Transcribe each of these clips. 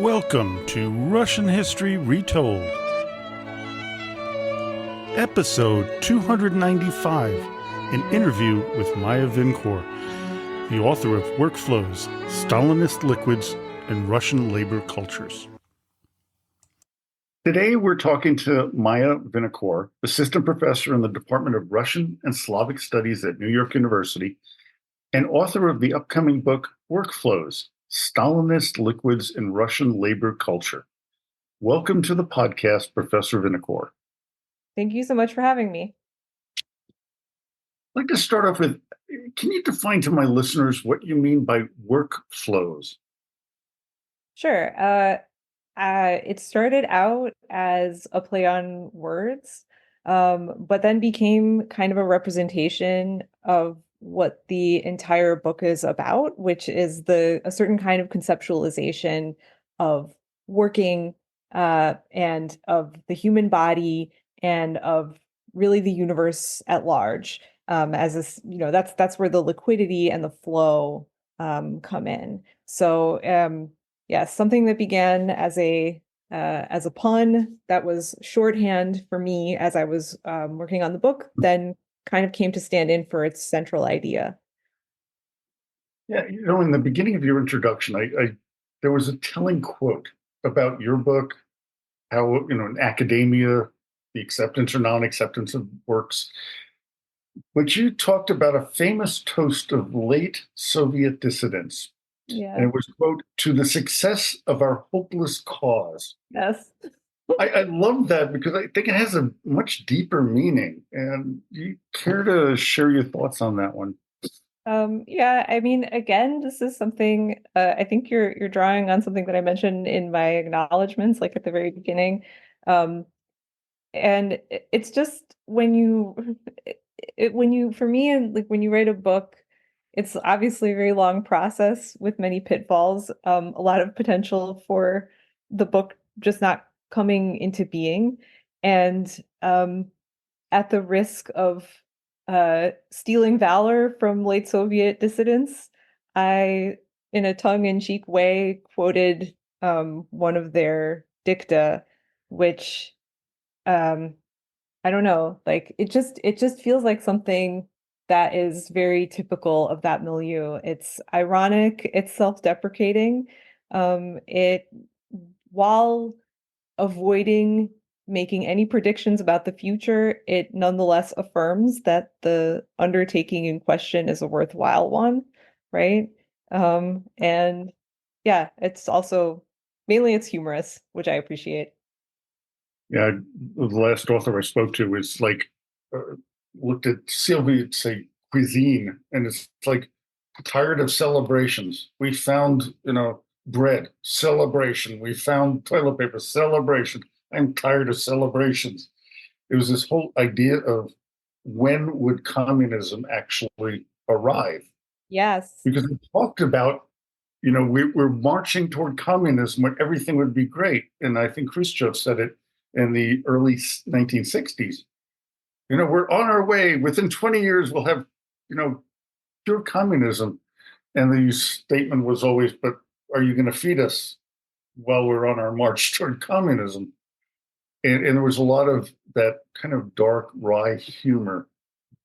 Welcome to Russian History Retold, episode 295, an interview with Maya Vinokour, the author of Workflows, Stalinist Liquids, and Russian Labor Cultures. Today we're talking to Maya Vinokour, assistant professor in the Department of Russian and Slavic Studies at New York University, and author of the upcoming book, Workflows, Stalinist Liquids in Russian Labor Culture. Welcome to the podcast, Professor Vinokour. Thank you so much for having me. I'd like to start off with, can you define to my listeners what you mean by workflows? Sure. It started out as a play on words, but then became kind of a representation of what the entire book is about, which is a certain kind of conceptualization of working and of the human body and of really the universe at large. As this, that's where the liquidity and the flow come in. So something that began as a pun that was shorthand for me as I was working on the book, then kind of came to stand in for its central idea. Yeah, in the beginning of your introduction, there was a telling quote about your book, how, in academia, the acceptance or non-acceptance of works. But you talked about a famous toast of late Soviet dissidents. Yeah. And it was, quote, to the success of our hopeless cause. Yes. I love that because I think it has a much deeper meaning. And you care to share your thoughts on that one? I mean, again, this is something I think you're drawing on something that I mentioned in my acknowledgments, like at the very beginning. And it's just when you for me, and like when you write a book, it's obviously a very long process with many pitfalls, a lot of potential for the book just not coming into being. And at the risk of stealing valor from late Soviet dissidents, I, in a tongue-in-cheek way, quoted one of their dicta, which I don't know, like it just feels like something that is very typical of that milieu. It's ironic, it's self-deprecating. It while avoiding making any predictions about the future, it nonetheless affirms that the undertaking in question is a worthwhile one, right? And yeah, it's also mainly it's humorous, which I appreciate. Yeah, the last author I spoke to was like, looked at Soviet, say, cuisine, and it's like, tired of celebrations. We found, bread, celebration. We found toilet paper, celebration. I'm tired of celebrations. It was this whole idea of when would communism actually arrive? Yes. Because we talked about, we're marching toward communism when everything would be great. And I think Khrushchev said it in the early 1960s. We're on our way. Within 20 years, we'll have, pure communism. And the statement was always, but are you going to feed us while we're on our march toward communism? And there was a lot of that kind of dark, wry humor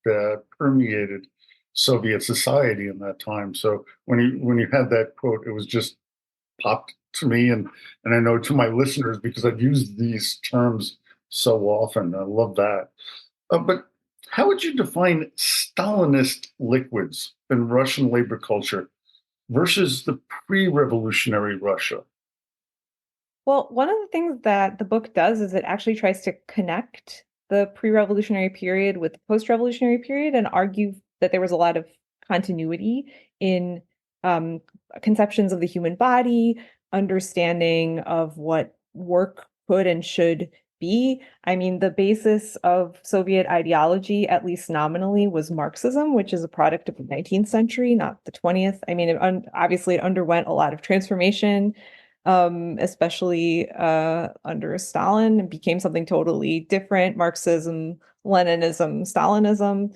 that permeated Soviet society in that time. So when you had that quote, it was just popped to me, and I know to my listeners, because I've used these terms so often. I love that. But how would you define Stalinist liquids in Russian labor culture versus the pre-revolutionary Russia? Well, one of the things that the book does is it actually tries to connect the pre-revolutionary period with the post-revolutionary period and argue that there was a lot of continuity in conceptions of the human body, understanding of what work could and should be. I mean, the basis of Soviet ideology, at least nominally, was Marxism, which is a product of the 19th century, not the 20th. I mean, obviously it underwent a lot of transformation, especially under Stalin, and became something totally different. Marxism, Leninism, Stalinism,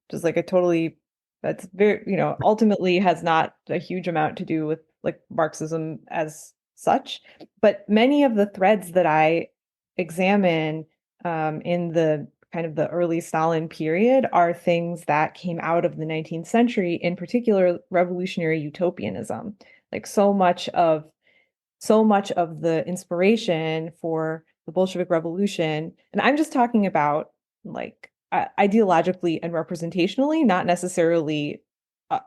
just like a totally, that's very, ultimately has not a huge amount to do with like Marxism as such. But many of the threads that I examine in the kind of the early Stalin period are things that came out of the 19th century, in particular revolutionary utopianism. Like so much of the inspiration for the Bolshevik Revolution, and I'm just talking about like ideologically and representationally, not necessarily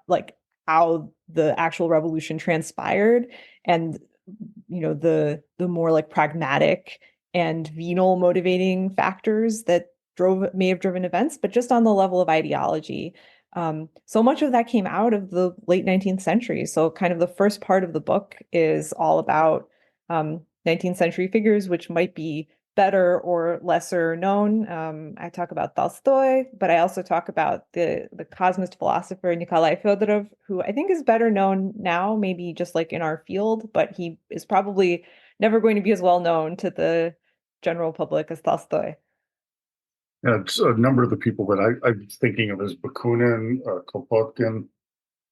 like how the actual revolution transpired, and the more like pragmatic and venal motivating factors that may have driven events, but just on the level of ideology. So much of that came out of the late 19th century. So kind of the first part of the book is all about 19th century figures, which might be better or lesser known. I talk about Tolstoy, but I also talk about the cosmist philosopher Nikolai Fyodorov, who I think is better known now, maybe just like in our field, but he is probably never going to be as well known to the general public as Tolstoy. Yeah, it's a number of the people that I'm thinking of as Bakunin, Kropotkin,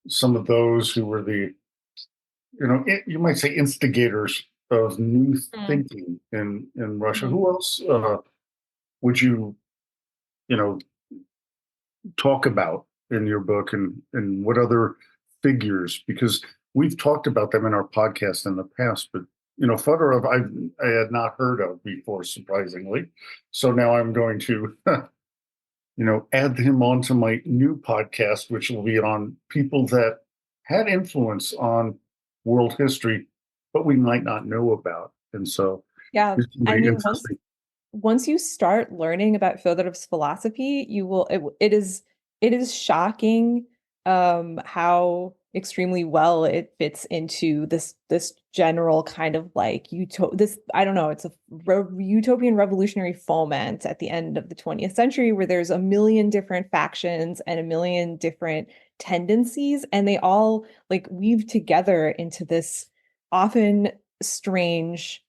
some of those who were you might say instigators of new Mm. thinking in Russia. Mhm. Who else would you know, talk about in your book, and what other figures? Because we've talked about them in our podcast in the past, but Fedorov I had not heard of before, surprisingly. So now I'm going to add him onto my new podcast, which will be on people that had influence on world history, but we might not know about. And so Yeah, it's I really mean, once interesting. once you start learning about Fyodorov's philosophy, it is shocking how extremely well it fits into this general kind of like this I don't know, it's a utopian revolutionary foment at the end of the 20th century where there's a million different factions and a million different tendencies, and they all like weave together into this often strange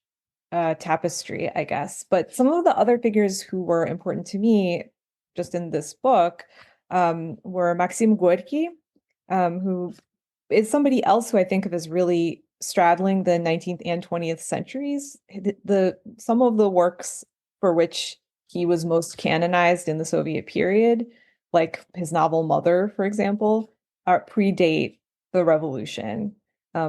tapestry, I guess. But some of the other figures who were important to me just in this book were Maxim Gorky, who is somebody else who I think of as really straddling the 19th and 20th centuries. Some of the works for which he was most canonized in the Soviet period, like his novel Mother, for example, predate the revolution.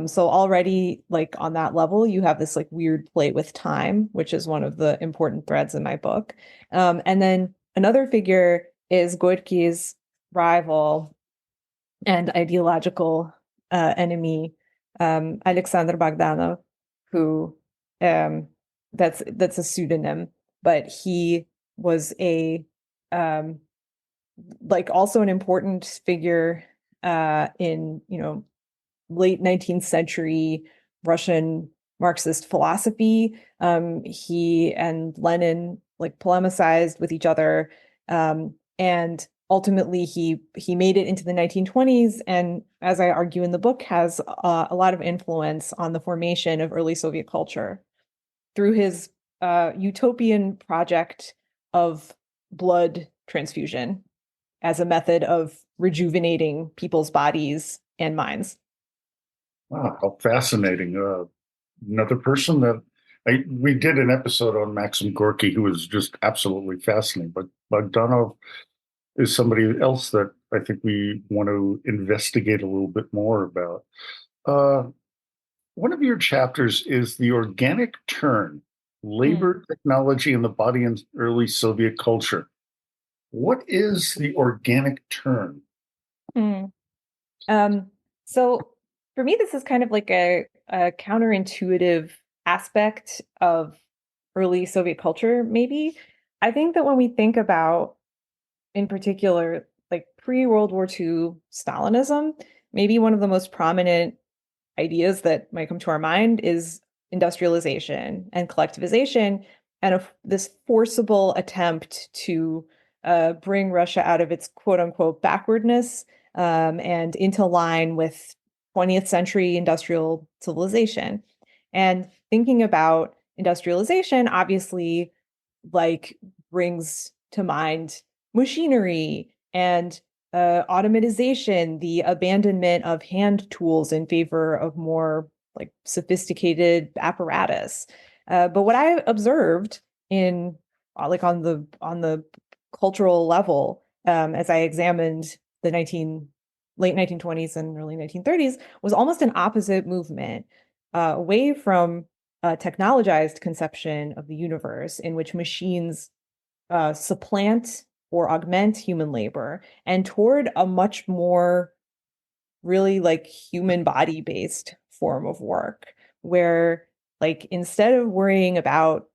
So already like on that level, you have this like weird play with time, which is one of the important threads in my book. And then another figure is Gorky's rival and ideological enemy, Alexander Bogdanov, who um, that's a pseudonym, but he was a um, like also an important figure in late 19th century Russian Marxist philosophy. He and Lenin like polemicized with each other, and ultimately he made it into the 1920s, and as I argue in the book, has a lot of influence on the formation of early Soviet culture through his utopian project of blood transfusion as a method of rejuvenating people's bodies and minds. Wow, how fascinating. Another person that we did an episode on Maxim Gorky, who was just absolutely fascinating. But Bogdanov is somebody else that I think we want to investigate a little bit more about. Uh, One of your chapters is the organic turn, Mm. labor, technology, and the body in early Soviet culture. What is the organic turn? Mm. Um, so for me, this is kind of like a counterintuitive aspect of early Soviet culture, maybe. I think that when we think about, in particular, like pre-World War II Stalinism, maybe one of the most prominent ideas that might come to our mind is industrialization and collectivization, and this forcible attempt to bring Russia out of its quote unquote backwardness and into line with 20th century industrial civilization. And thinking about industrialization, obviously, like brings to mind machinery and automatization, the abandonment of hand tools in favor of more like sophisticated apparatus. But what I observed in like on the cultural level, as I examined the late 1920s and early 1930s, was almost an opposite movement, away from a technologized conception of the universe in which machines supplant or augment human labor, and toward a much more really like human body based form of work, where like instead of worrying about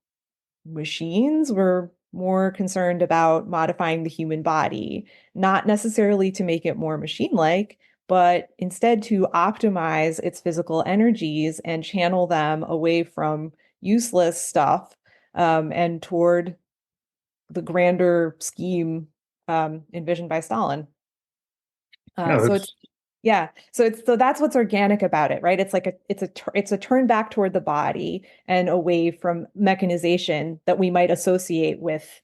machines, we're more concerned about modifying the human body, not necessarily to make it more machine-like, but instead to optimize its physical energies and channel them away from useless stuff, and toward the grander scheme envisioned by Stalin. Yeah, So it's that's yeah, so that's what's organic about it, right? It's like it's a turn back toward the body and away from mechanization that we might associate with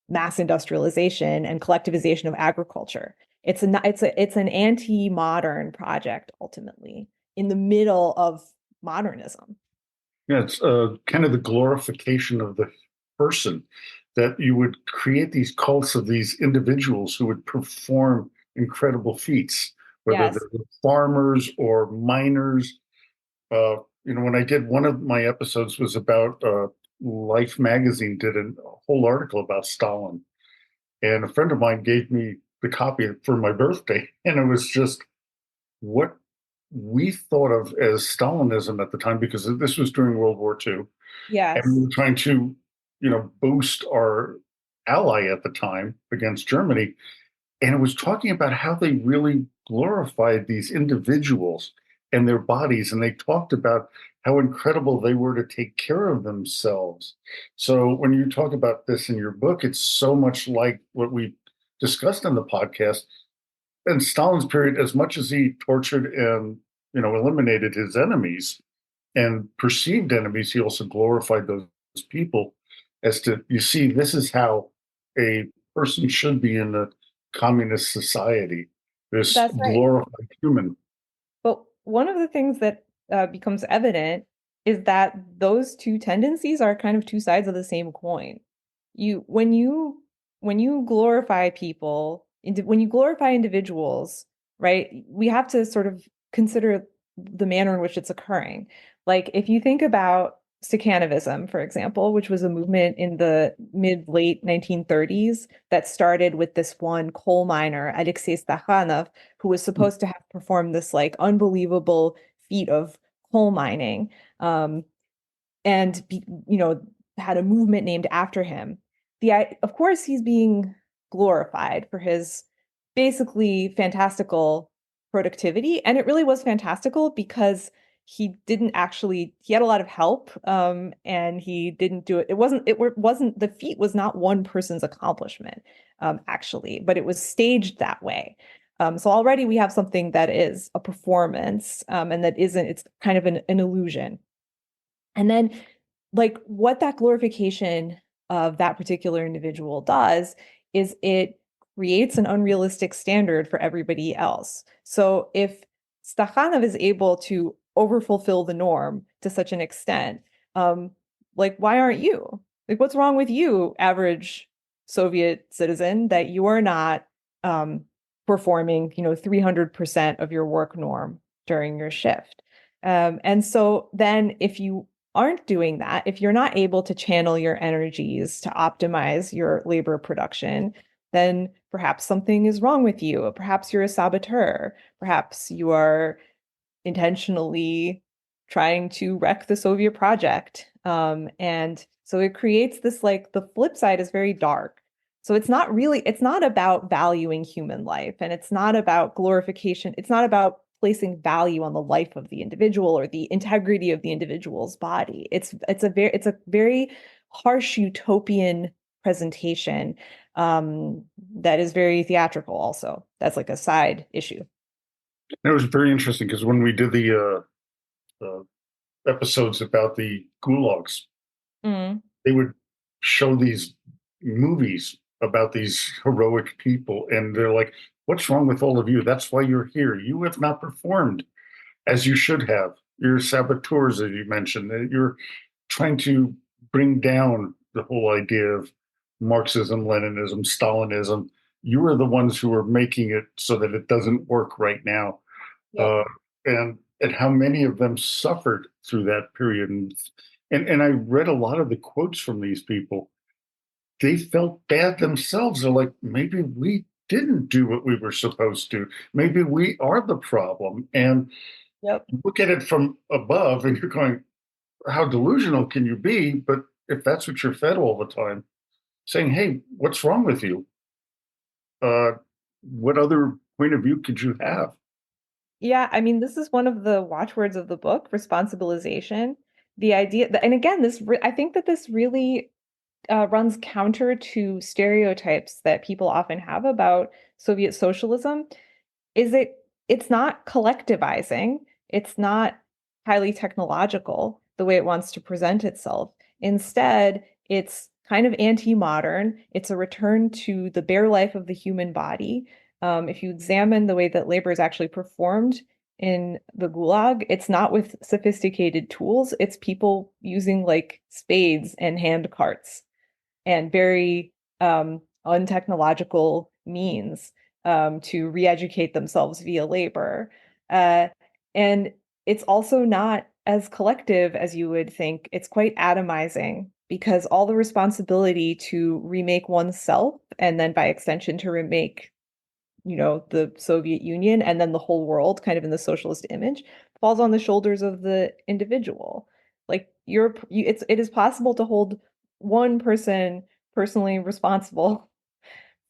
mass industrialization and collectivization of agriculture. It's an anti-modern project ultimately in the middle of modernism. yeah, it's kind of the glorification of the person, that you would create these cults of these individuals who would perform incredible feats, whether Yes. they're farmers or miners. When I did one of my episodes was about Life magazine did a whole article about Stalin, and a friend of mine gave me the copy for my birthday, and it was just what we thought of as Stalinism at the time, because this was during World War II, and we Yes. were trying to, boost our ally at the time against Germany. And it was talking about how they really glorified these individuals and their bodies. And they talked about how incredible they were to take care of themselves. So when you talk about this in your book, it's so much like what we discussed in the podcast. In Stalin's period, as much as he tortured and eliminated his enemies and perceived enemies, he also glorified those people. As to, you see, this is how a person should be in a communist society, this That's right. glorified human. But one of the things that becomes evident is that those two tendencies are kind of two sides of the same coin. You, when you glorify people, when you glorify individuals, right? We have to sort of consider the manner in which it's occurring. Like if you think about Stakhanovism, for example, which was a movement in the mid late 1930s that started with this one coal miner, Alexei Stakhanov, who was supposed to have performed this like unbelievable feat of coal mining, and had a movement named after him. Of course he's being glorified for his basically fantastical productivity, and it really was fantastical because he had a lot of help, and he didn't do it. It wasn't the feat was not one person's accomplishment, actually, but it was staged that way. So already we have something that is a performance, and that isn't, it's kind of an illusion. And then, like, what that glorification of that particular individual does is it creates an unrealistic standard for everybody else. So if Stakhanov is able to overfulfill the norm to such an extent, like, why aren't you? Like, what's wrong with you, average Soviet citizen, that you are not performing, 300% of your work norm during your shift? And so then if you aren't doing that, if you're not able to channel your energies to optimize your labor production, then perhaps something is wrong with you. Perhaps you're a saboteur. Perhaps you are intentionally trying to wreck the Soviet project. And so it creates this, like, the flip side is very dark. So it's not about valuing human life, and it's not about glorification. It's not about placing value on the life of the individual or the integrity of the individual's body. It's a very harsh utopian presentation, that is very theatrical also. That's like a side issue. And it was very interesting because when we did the episodes about the gulags, Mm. they would show these movies about these heroic people, and they're like, "What's wrong with all of you? That's why you're here. You have not performed as you should have. You're saboteurs, as you mentioned. That you're trying to bring down the whole idea of Marxism, Leninism, Stalinism. You are the ones who are making it so that it doesn't work right now. Yep. Uh, and how many of them suffered through that period. And I read a lot of the quotes from these people. They felt bad themselves. They're like, maybe we didn't do what we were supposed to. Maybe we are the problem. And Yep. look at it from above, and you're going, how delusional can you be? But if that's what you're fed all the time, saying, hey, what's wrong with you? Uh, what other point of view could you have? Yeah, I mean, this is one of the watchwords of the book, responsibilization. The idea that, and again, I think that this really runs counter to stereotypes that people often have about Soviet socialism. Is it's not collectivizing, it's not highly technological the way it wants to present itself. Instead, it's kind of anti-modern. It's a return to the bare life of the human body. If you examine the way that labor is actually performed in the Gulag, it's not with sophisticated tools. It's people using like spades and hand carts and very untechnological means to re-educate themselves via labor. Uh, and it's also not as collective as you would think. It's quite atomizing because all the responsibility to remake oneself and then by extension to remake, the Soviet Union and then the whole world kind of in the socialist image falls on the shoulders of the individual. Like it is possible to hold one person personally responsible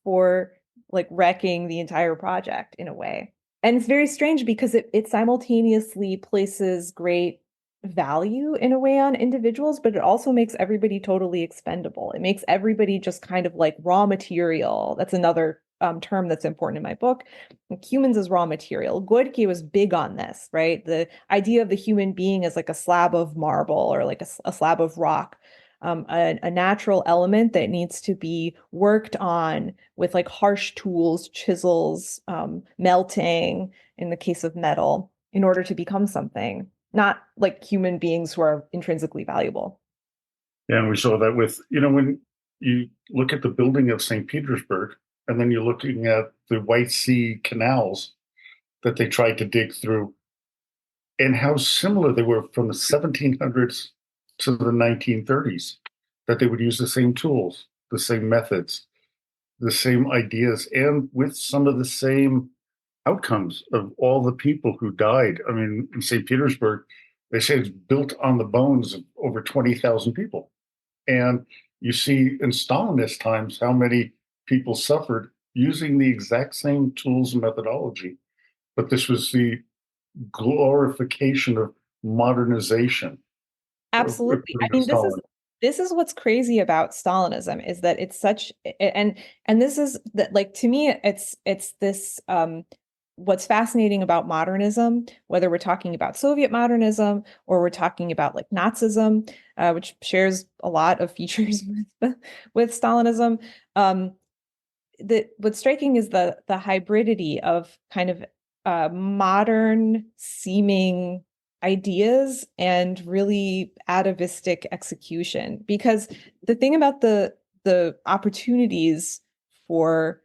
for like wrecking the entire project in a way. And it's very strange because it simultaneously places great value in a way on individuals, but it also makes everybody totally expendable. It makes everybody just kind of like raw material. That's another term that's important in my book. Like, humans as raw material. Gorky was big on this, right? The idea of the human being as like a slab of marble or like a slab of rock, a natural element that needs to be worked on with like harsh tools, chisels, melting in the case of metal in order to become something, not like human beings who are intrinsically valuable. Yeah, and we saw that with, when you look at the building of St. Petersburg, and then you're looking at the White Sea canals that they tried to dig through, and how similar they were from the 1700s to the 1930s, that they would use the same tools, the same methods, the same ideas, and with some of the same outcomes of all the people who died. I mean, in St. Petersburg, they say it's built on the bones of over 20,000 people. And you see in Stalinist times how many people suffered using the exact same tools and methodology. But this was the glorification of modernization Absolutely. I according to mean, this is Stalin. this is what's crazy about Stalinism is that it's such and this is that like to me it's this what's fascinating about modernism, whether we're talking about Soviet modernism or we're talking about like Nazism, which shares a lot of features with Stalinism. What's striking is the hybridity of kind of modern seeming ideas and really atavistic execution. Because the thing about the opportunities for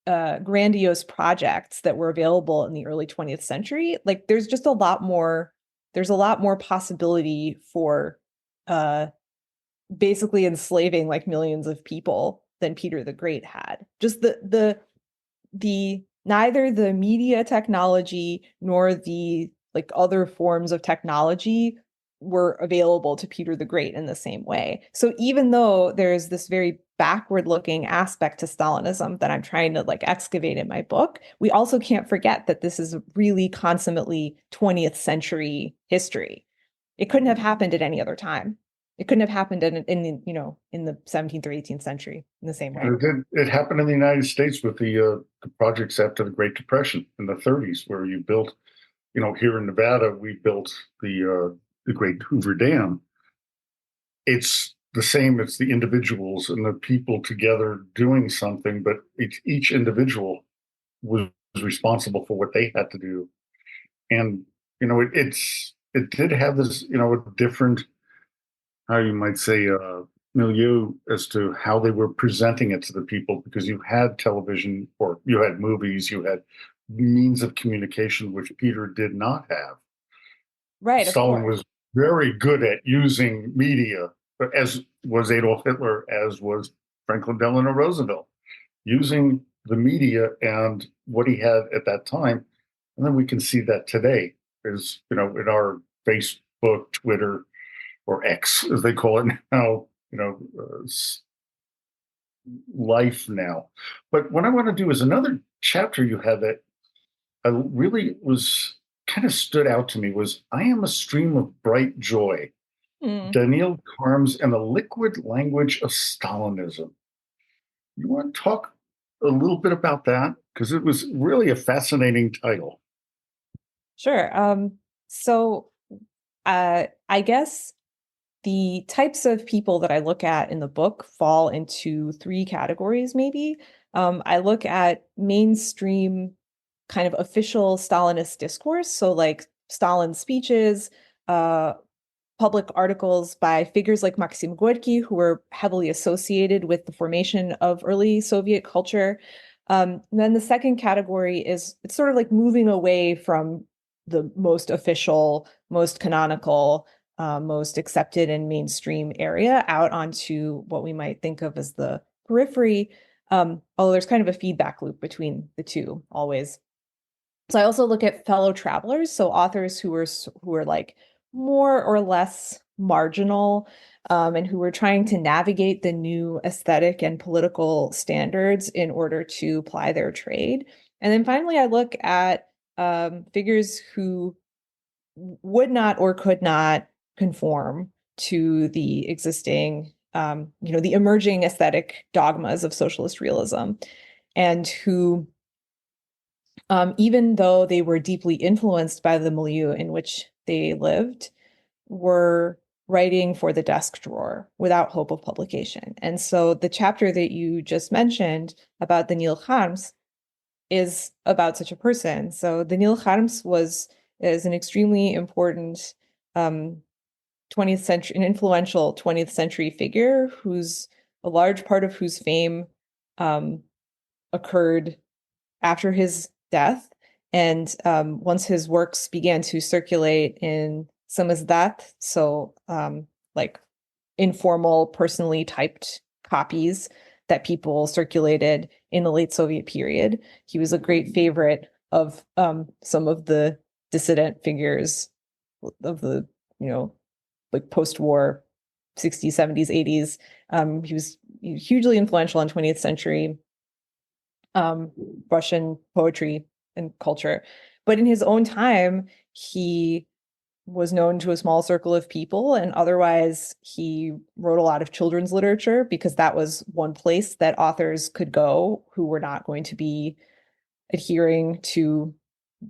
grandiose projects that were available in the early 20th century, like there's a lot more possibility for uh basically enslaving like millions of people than Peter the Great had. Just the neither the media technology nor the like other forms of technology were available to Peter the Great in the same way. So even though there's this very backward looking aspect to Stalinism that I'm trying to like excavate in my book, we also can't forget that this is really consummately 20th century history. It couldn't have happened at any other time. It couldn't have happened in the 17th or 18th century in the same way. And it did. It happened in the United States with the projects after the Great Depression in the 30s, where you built, here in Nevada, we built the Great Hoover Dam. It's the same. It's the individuals and the people together doing something, but each individual was responsible for what they had to do. And it did have this, a different, how you might say, milieu as to how they were presenting it to the people, because you had television, or you had movies, you had means of communication which Peter did not have. Right, of Stalin course. was very good at using media, as was Adolf Hitler, as was Franklin Delano Roosevelt, using the media and what he had at that time. And then we can see that today, is, in our Facebook, Twitter, or X, as they call it now, life now. But what I want to do is another chapter you had that really was kind of stood out to me was I Am a Stream of Bright Joy, Hmm. Daniil Karms and the Liquid Language of Stalinism. You want to talk a little bit about that? Because it was really a fascinating title. Sure. So I guess the types of people that I look at in the book fall into three categories, maybe. I look at mainstream kind of official Stalinist discourse, so like Stalin's speeches, uh, public articles by figures like Maxim Gorky, who were heavily associated with the formation of early Soviet culture. And then the second category is it's sort of like moving away from the most official, most canonical, most accepted and mainstream area out onto what we might think of as the periphery. Although there's kind of a feedback loop between the two always. So I also look at fellow travelers, so authors who are like more or less marginal, and who are trying to navigate the new aesthetic and political standards in order to ply their trade. And then finally, I look at figures who would not or could not conform to the existing, the emerging aesthetic dogmas of socialist realism, and who even though they were deeply influenced by the milieu in which they lived, were writing for the desk drawer without hope of publication. And so the chapter that you just mentioned about Daniil Harms is about such a person. So Daniil Harms is an extremely important 20th century, an influential 20th century figure who's a large part of whose fame um, occurred after his death. And once his works began to circulate in samizdat, so like informal, personally typed copies that people circulated in the late Soviet period, he was a great favorite of some of the dissident figures of the, you know, like post-war 60s, 70s, 80s. He was hugely influential in 20th century um, Russian poetry and culture. But in his own time, he was known to a small circle of people, and otherwise, he wrote a lot of children's literature because that was one place that authors could go who were not going to be adhering to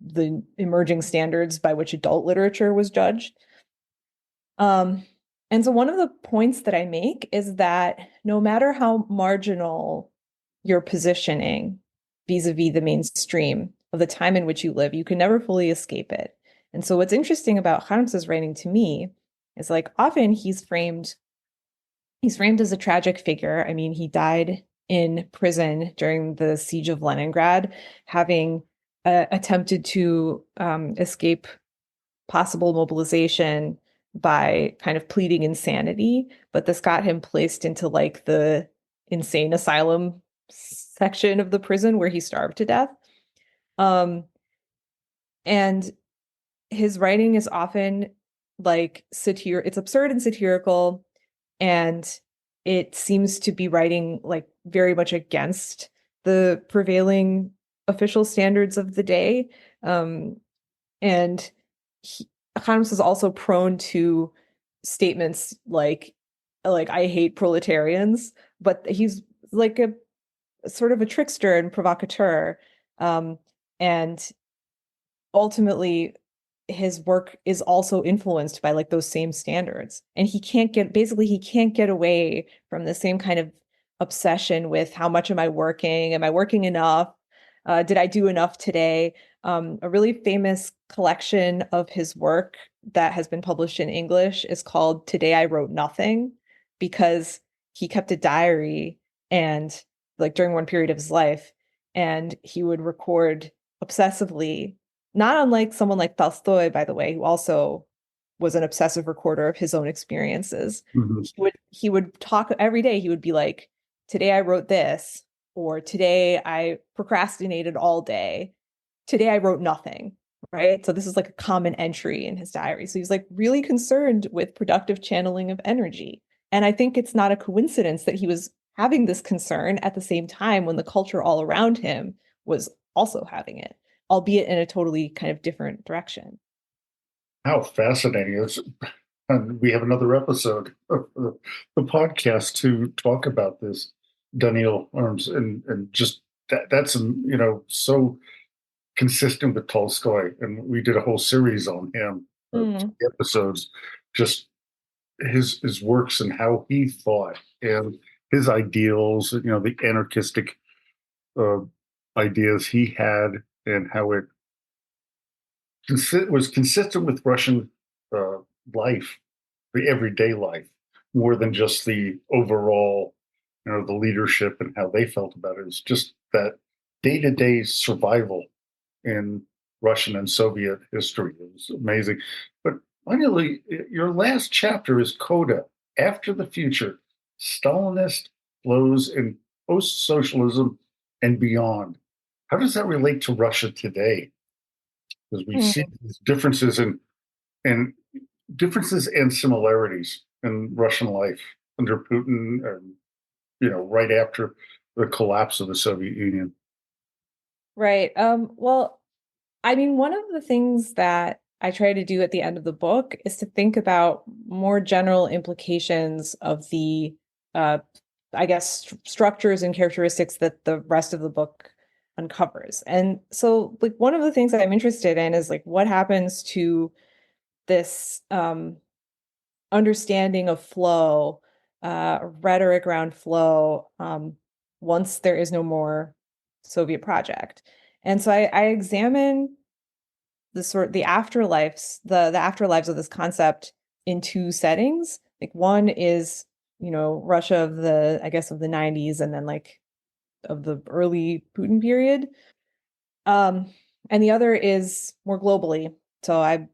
the emerging standards by which adult literature was judged. Um, and so one of the points that I make is that no matter how marginal your positioning vis-a-vis the mainstream of the time in which you live, you can never fully escape it. And so what's interesting about Harms's writing to me is like often he's framed as a tragic figure. I mean, he died in prison during the siege of Leningrad, having attempted to escape possible mobilization by kind of pleading insanity, but this got him placed into like the insane asylum section of the prison where he starved to death. Um, and his writing is often like it's absurd and satirical, and it seems to be writing like very much against the prevailing official standards of the day. Um, and Harms is also prone to statements like I hate proletarians, but he's like a sort of a trickster and provocateur. Um, and ultimately his work is also influenced by like those same standards. And he can't get away from the same kind of obsession with how much am I working? Am I working enough? Did I Do Enough Today? A really famous collection of his work that has been published in English is called Today I Wrote Nothing, because he kept a diary and like during one period of his life, and he would record obsessively, not unlike someone like Tolstoy, by the way, who also was an obsessive recorder of his own experiences. Mhm. He would talk every day. He would be like, today I wrote this, or today I procrastinated all day. Today I wrote nothing, right? So this is like a common entry in his diary. So he's like really concerned with productive channeling of energy. And I think it's not a coincidence that he was having this concern at the same time when the culture all around him was also having it, albeit in a totally kind of different direction. How fascinating. And we have another episode of the podcast to talk about this, Daniel Arms, and just that's so consistent with Tolstoy, and we did a whole series on him, Mm, episodes, just his works and how he thought and his ideals, the anarchistic uh, ideas he had, and how it was consistent with Russian uh, life, the everyday life, more than just the overall, the leadership and how they felt about it. It's just that day to day survival in Russian and Soviet history. It was amazing. But finally, your last chapter is Coda, After the Future, Stalinist flows in post socialism and beyond. How does that relate to Russia today? Because we see mm. these and differences and similarities in Russian life under Putin, and right after the collapse of the Soviet Union. Right. Well, I mean, one of the things that I try to do at the end of the book is to think about more general implications of the, uh, I guess, structures and characteristics that the rest of the book uncovers. And so, like, one of the things that I'm interested in is like what happens to this understanding of flow, rhetoric around flow, once there is no more Soviet project. And so I examine the afterlives, the afterlives of this concept in two settings. Like one is, Russia of the, I guess, of the 90s, and then like of the early Putin period. Um, and the other is more globally. So I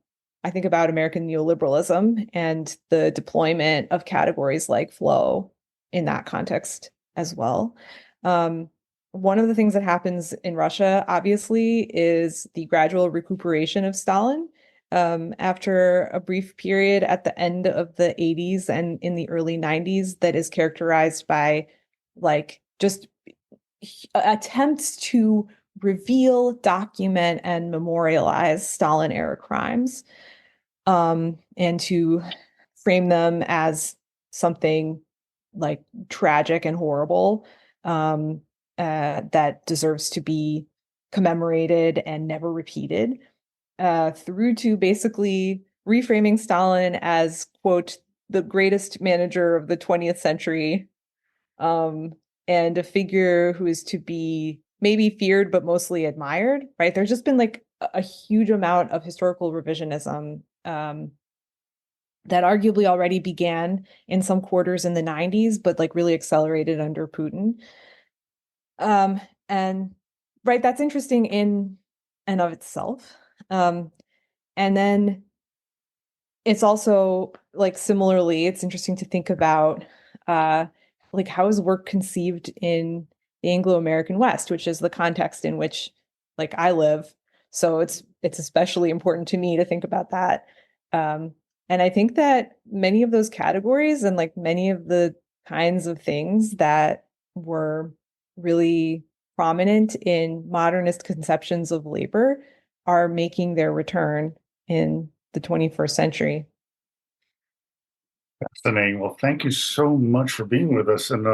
think about American neoliberalism and the deployment of categories like flow in that context as well. Um, One of the things that happens in Russia, obviously, is the gradual recuperation of Stalin after a brief period at the end of the 80s and in the early 90s that is characterized by like just attempts to reveal, document, and memorialize Stalin era crimes, and to frame them as something like tragic and horrible, um, that deserves to be commemorated and never repeated, through to basically reframing Stalin as, quote, the greatest manager of the 20th century, um, and a figure who is to be maybe feared but mostly admired, right? There's just been like a huge amount of historical revisionism, that arguably already began in some quarters in the 90s, but like really accelerated under Putin. And right, that's interesting in and of itself. Um, and then it's also like similarly, it's interesting to think about uh like how is work conceived in the Anglo-American West, which is the context in which like I live. So it's especially important to me to think about that. Um and I think that many of those categories and like many of the kinds of things that were really prominent in modernist conceptions of labor are making their return in the 21st century. Fascinating. Well, thank you so much for being with us, and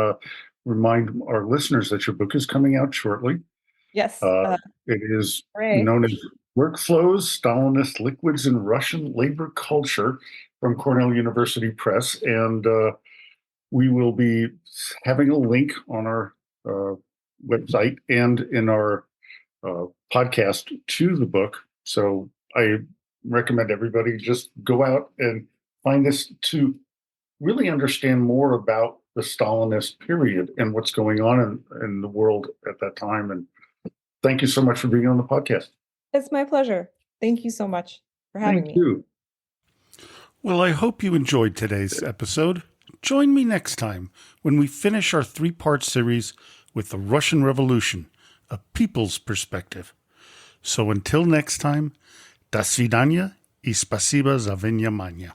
remind our listeners that your book is coming out shortly. Yes. Uh, it is Hooray. known as Workflows, Stalinist Liquids in Russian Labor Culture from Cornell University Press. And we will be having a link on our uh, website and in our podcast to the book. So I recommend everybody just go out and find this to really understand more about the Stalinist period and what's going on in the world at that time. And thank you so much for being on the podcast. It's my pleasure. Thank you so much for having Thank me. you. Well, I hope you enjoyed today's episode. Join me next time when we finish our 3-part series with the Russian Revolution, a people's perspective. So until next time, до свидания и спасибо за внимание.